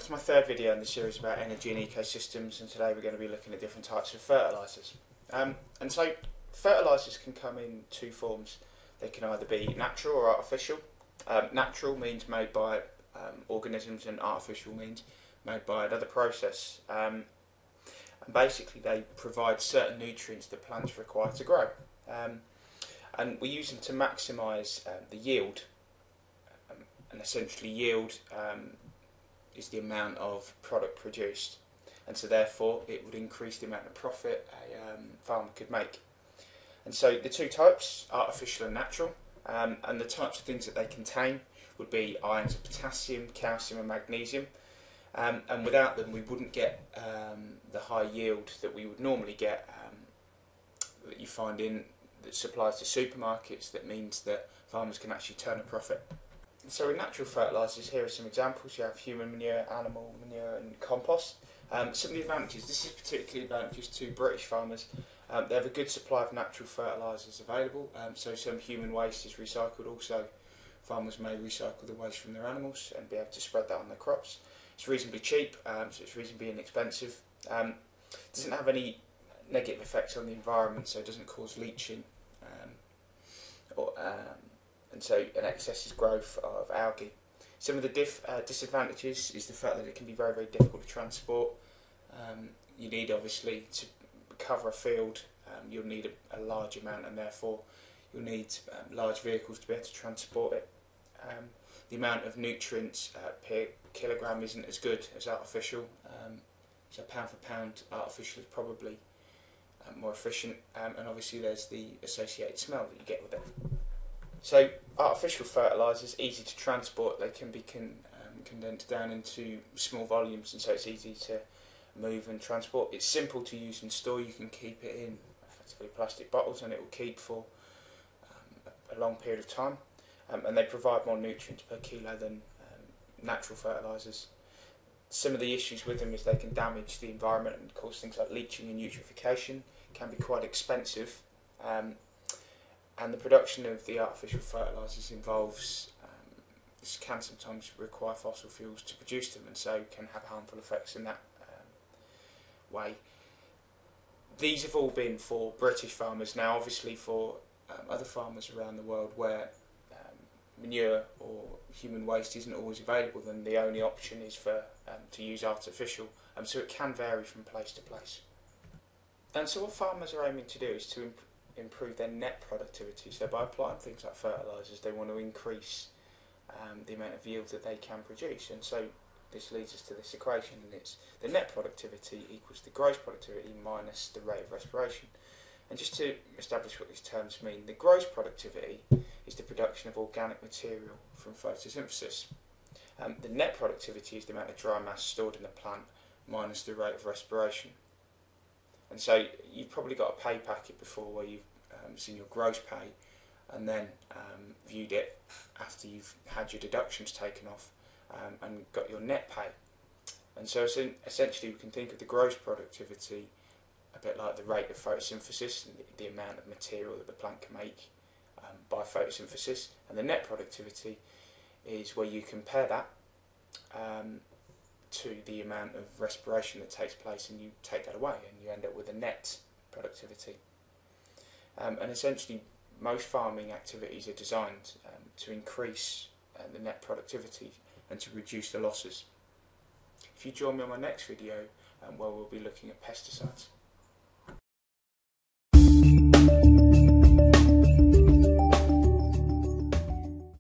welcome to my third video in the series about energy and ecosystems, and today we're going to be looking at different types of fertilisers. And so fertilisers can come in two forms. They can either be natural or artificial. Natural means made by organisms, and artificial means made by another process. And basically they provide certain nutrients that plants require to grow. And we use them to maximise the yield. And essentially yield is the amount of product produced, and so therefore it would increase the amount of profit a farmer could make. And so the two types, artificial and natural, and the types of things that they contain would be ions of potassium, calcium and magnesium, and without them we wouldn't get the high yield that we would normally get, that you find in that supplies to supermarkets. That means that farmers can actually turn a profit. So in natural fertilisers, here are some examples. You have human manure, animal manure and compost. Some of the advantages, this is particularly advantageous to British farmers. They have a good supply of natural fertilisers available, so some human waste is recycled. Also, farmers may recycle the waste from their animals and be able to spread that on their crops. It's reasonably cheap, so it's reasonably inexpensive. It doesn't have any negative effects on the environment, so it doesn't cause leaching and so an excessive growth of algae. Some of the disadvantages is the fact that it can be very, very difficult to transport. You need, obviously, to cover a field, you'll need a large amount, and therefore you'll need large vehicles to be able to transport it. The amount of nutrients per kilogram isn't as good as artificial, so pound for pound artificial is probably more efficient, and obviously there's the associated smell that you get with it. So artificial fertilisers, easy to transport. They can be condensed down into small volumes, and so it's easy to move and transport. It's simple to use and store. You can keep it in effectively plastic bottles and it will keep for a long period of time, and they provide more nutrients per kilo than natural fertilisers. Some of the issues with them is they can damage the environment and cause things like leaching and eutrophication. Can be quite expensive. And the production of the artificial fertilisers involves, can sometimes require fossil fuels to produce them, and so can have harmful effects in that way. These have all been for British farmers. Now obviously for other farmers around the world where manure or human waste isn't always available, then the only option is for to use artificial, so it can vary from place to place. And so what farmers are aiming to do is to improve their net productivity. So by applying things like fertilisers, they want to increase the amount of yield that they can produce, and so this leads us to this equation, and it's the net productivity equals the gross productivity minus the rate of respiration. And just to establish what these terms mean, the gross productivity is the production of organic material from photosynthesis. The net productivity is the amount of dry mass stored in the plant minus the rate of respiration. And so you've probably got a pay packet before where you've seen your gross pay and then viewed it after you've had your deductions taken off and got your net pay. And so essentially we can think of the gross productivity a bit like the rate of photosynthesis, and the amount of material that the plant can make by photosynthesis, and the net productivity is where you compare that to the amount of respiration that takes place, and you take that away and you end up with a net productivity. And essentially most farming activities are designed to increase the net productivity and to reduce the losses. If you join me on my next video where we'll be looking at pesticides.